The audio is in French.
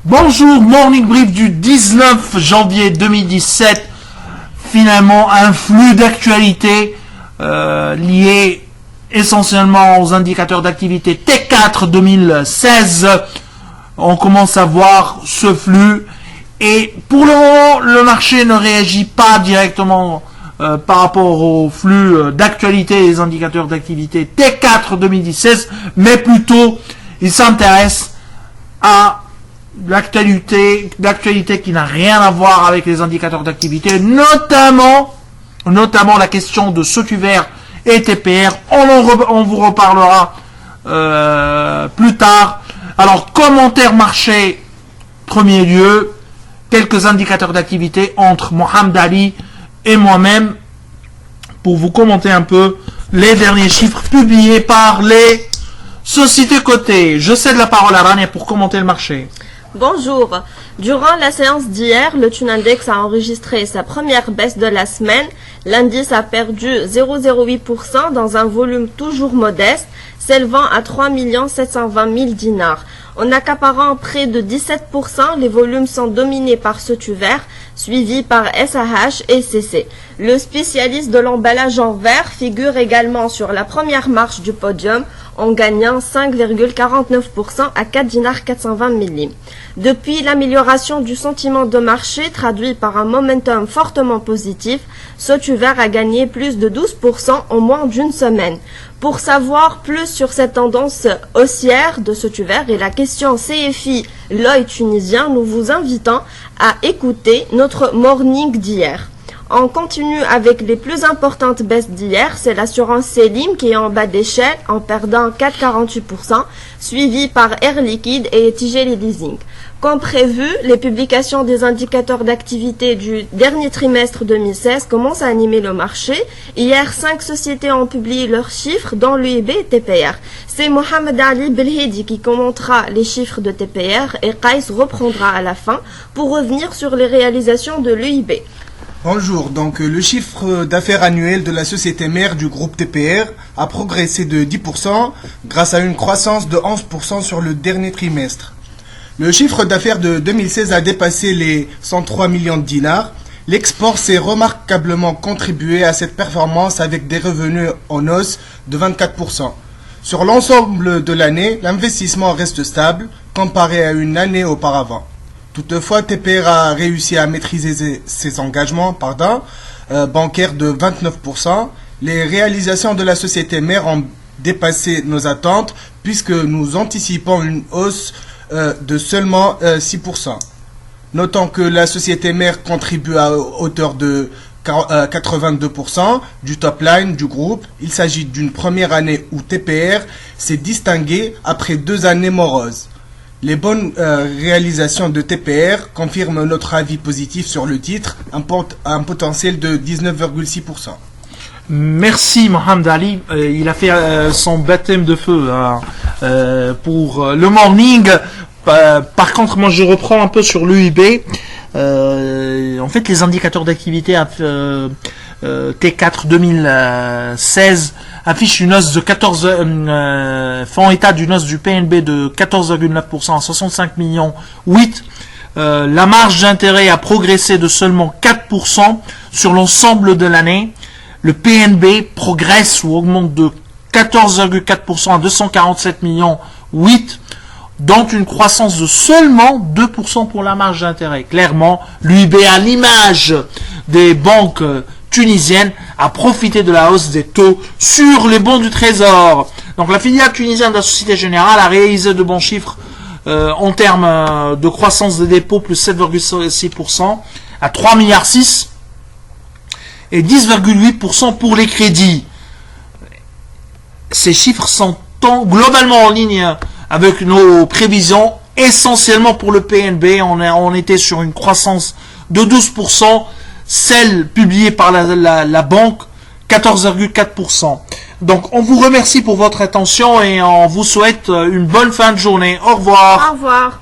Bonjour, Morning Brief du 19 janvier 2017. Finalement, un flux d'actualité lié essentiellement aux indicateurs d'activité T4 2016. On commence à voir ce flux et pour le moment, le marché ne réagit pas directement par rapport au flux d'actualité des indicateurs d'activité T4 2016, mais plutôt il s'intéresse à l'actualité qui n'a rien à voir avec les indicateurs d'activité, notamment la question de Sotuver et TPR. On vous reparlera plus tard. Alors, commentaire marché, premier lieu, quelques indicateurs d'activité entre Mohamed Ali et moi-même pour vous commenter un peu les derniers chiffres publiés par les sociétés cotées. Je cède la parole à Rania pour commenter le marché. Bonjour. Durant la séance d'hier, le Thune Index a enregistré sa première baisse de la semaine. L'indice a perdu 0,08% dans un volume toujours modeste, s'élevant à 3 720 000 dinars. En accaparant près de 17%, les volumes sont dominés par Sotuver, suivi par SAH et CC. Le spécialiste de l'emballage en verre figure également sur la première marche du podium en gagnant 5,49% à 4 dinars 420 millim. Depuis l'amélioration du sentiment de marché traduit par un momentum fortement positif, Sotuver a gagné plus de 12% en moins d'une semaine. Pour savoir plus sur cette tendance haussière de Sotuver et la question CFI l'œil tunisien, nous vous invitons à écouter notre morning d'hier. On continue avec les plus importantes baisses d'hier, c'est l'assurance Selim qui est en bas d'échelle en perdant 4,48%, suivi par Air Liquide et Tijeli Leasing. Comme prévu, les publications des indicateurs d'activité du dernier trimestre 2016 commencent à animer le marché. Hier, 5 sociétés ont publié leurs chiffres, dont l'UIB et TPR. C'est Mohamed Ali Belhedi qui commentera les chiffres de TPR et Qais reprendra à la fin pour revenir sur les réalisations de l'UIB. Bonjour, donc le chiffre d'affaires annuel de la société mère du groupe TPR a progressé de 10% grâce à une croissance de 11% sur le dernier trimestre. Le chiffre d'affaires de 2016 a dépassé les 103 millions de dinars. L'export s'est remarquablement contribué à cette performance avec des revenus en hausse de 24%. Sur l'ensemble de l'année, l'investissement reste stable comparé à une année auparavant. Toutefois, TPR a réussi à maîtriser ses engagements bancaires de 29%. Les réalisations de la société mère ont dépassé nos attentes puisque nous anticipons une hausse de seulement 6%. Notons que la société mère contribue à hauteur de 82% du top line du groupe. Il s'agit d'une première année où TPR s'est distingué après 2 années moroses. Les bonnes réalisations de TPR confirment notre avis positif sur le titre, un potentiel de 19,6%. Merci Mohamed Ali, il a fait son baptême de feu pour le morning. Par contre, moi je reprends un peu sur l'UIB. En fait, les indicateurs d'activité T4 2016 affichent une hausse de 14, font état d'une hausse du PNB de 14,9% à 65 millions 8. La marge d'intérêt a progressé de seulement 4% sur l'ensemble de l'année. Le PNB progresse ou augmente de 14,4% à 247 millions 8, dont une croissance de seulement 2% pour la marge d'intérêt. Clairement, l'UIB, à l'image des banques tunisiennes, a profité de la hausse des taux sur les bons du Trésor. Donc la filiale tunisienne de la Société Générale a réalisé de bons chiffres en termes de croissance des dépôts, plus 7,6% à 3,6 milliards et 10,8% pour les crédits. Ces chiffres sont globalement en ligne avec nos prévisions, essentiellement pour le PNB. On était sur une croissance de 12%, celle publiée par la banque, 14,4%. Donc on vous remercie pour votre attention et on vous souhaite une bonne fin de journée. Au revoir. Au revoir.